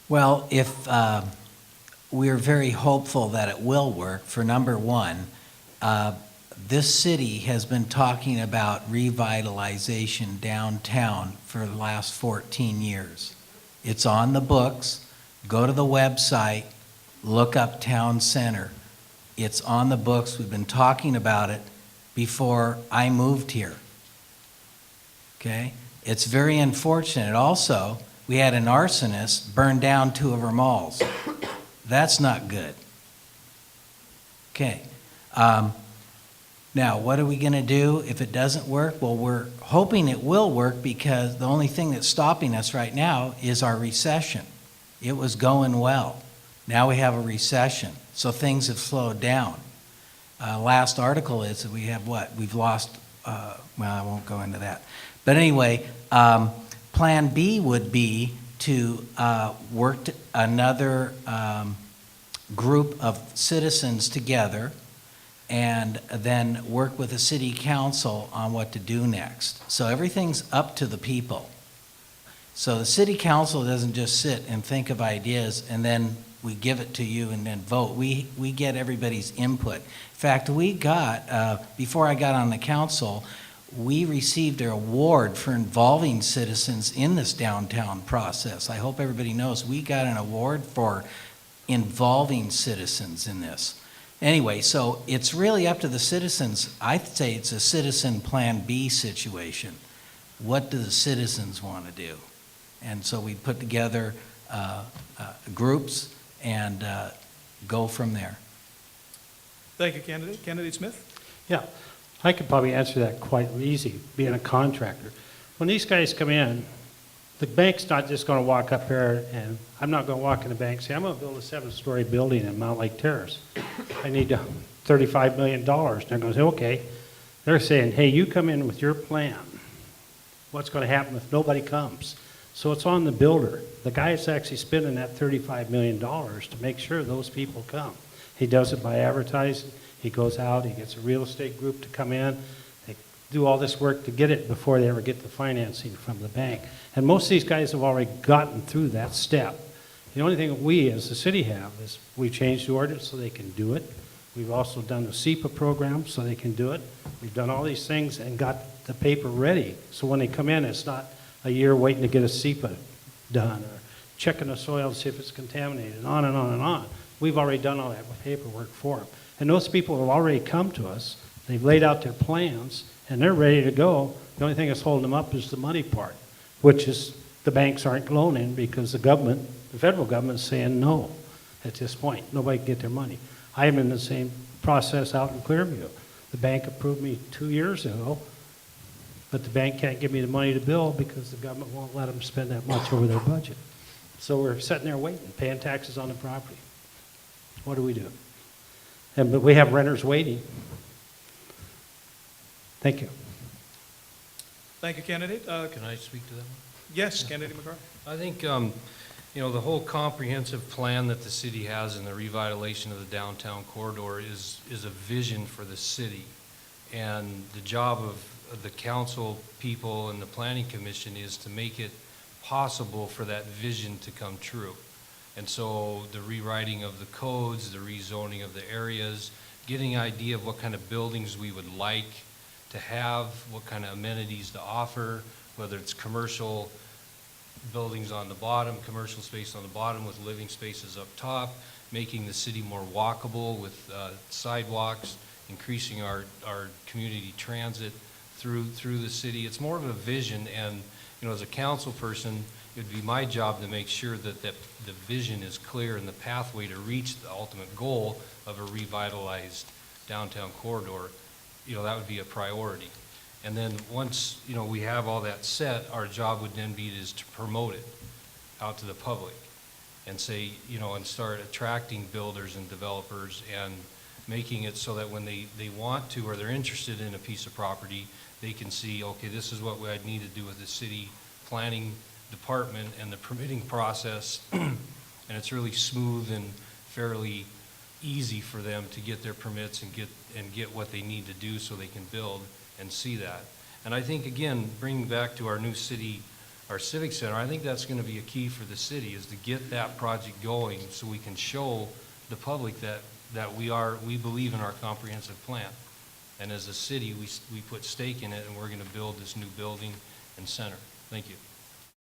Well, if we're very hopeful that it will work, for number one, this city has been talking about revitalization downtown for the last 14 years. It's on the books. Go to the website, look up Town Center. It's on the books. We've been talking about it before I moved here. Okay? It's very unfortunate. Also, we had an arsonist burn down 2 of our malls. That's not good. Okay. Now, what are we going to do if it doesn't work? Well, we're hoping it will work because the only thing that's stopping us right now is our recession. It was going well. Now we have a recession, so things have slowed down. Last article is that we have what? We've lost, well, I won't go into that. But anyway, Plan B would be to work another group of citizens together and then work with the city council on what to do next. So everything's up to the people. So the city council doesn't just sit and think of ideas and then we give it to you and then vote. We get everybody's input. In fact, we got, before I got on the council, we received an award for involving citizens in this downtown process. I hope everybody knows we got an award for involving citizens in this. Anyway, so it's really up to the citizens. I'd say it's a citizen Plan B situation. What do the citizens want to do? And so we put together groups and go from there. Thank you, candidate. Candidate Smith? Yeah, I could probably answer that quite easy, being a contractor. When these guys come in, the bank's not just going to walk up here, and I'm not going to walk in the bank and say, I'm going to build a 7-story building in Mountlake Terrace. I need $35 million. And they're going to say, okay. They're saying, hey, you come in with your plan. What's going to happen if nobody comes? So it's on the builder. The guy is actually spending that $35 million to make sure those people come. He does it by advertising. He goes out, he gets a real estate group to come in. They do all this work to get it before they ever get the financing from the bank. And most of these guys have already gotten through that step. The only thing we as the city have is we changed the ordinance so they can do it. We've also done the SEPA program so they can do it. We've done all these things and got the paper ready. So when they come in, it's not a year waiting to get a SEPA done or checking the soil to see if it's contaminated, on and on and on. We've already done all that with paperwork for them. And those people have already come to us. They've laid out their plans, and they're ready to go. The only thing that's holding them up is the money part, which is the banks aren't loaning because the government, the federal government is saying no at this point. Nobody can get their money. I am in the same process out in Clearview. The bank approved me 2 years ago, but the bank can't give me the money to build because the government won't let them spend that much over their budget. So we're sitting there waiting, paying taxes on the property. What do we do? But we have renters waiting. Thank you. Thank you, candidate. Can I speak to that one? Yes, candidate McCarthy. I think, you know, the whole comprehensive plan that the city has in the revitalization of the downtown corridor is a vision for the city. And the job of the council people and the planning commission is to make it possible for that vision to come true. And so the rewriting of the codes, the rezoning of the areas, getting an idea of what kind of buildings we would like to have, what kind of amenities to offer, whether it's commercial buildings on the bottom, commercial space on the bottom with living spaces up top, making the city more walkable with sidewalks, increasing our community transit through the city. It's more of a vision, and you know, as a council person, it would be my job to make sure that the vision is clear and the pathway to reach the ultimate goal of a revitalized downtown corridor. You know, that would be a priority. And then once, you know, we have all that set, our job would then be to promote it out to the public and say, you know, and start attracting builders and developers and making it so that when they want to or they're interested in a piece of property, they can see, okay, this is what I'd need to do with the city planning department and the permitting process, and it's really smooth and fairly easy for them to get their permits and get what they need to do so they can build and see that. And I think, again, bringing back to our new city our civic center. I think that's going to be a key for the city, is to get that project going so we can show the public that we believe in our comprehensive plan. And as a city, we put stake in it, and we're going to build this new building and center. Thank you.